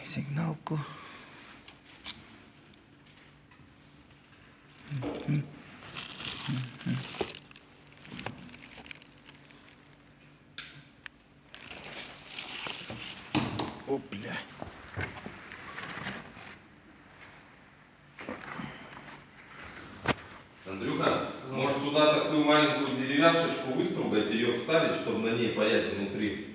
сигналку. Опля. Андрюха, может сюда такую маленькую деревяшечку выстругать, ее вставить, чтобы на ней паять внутри?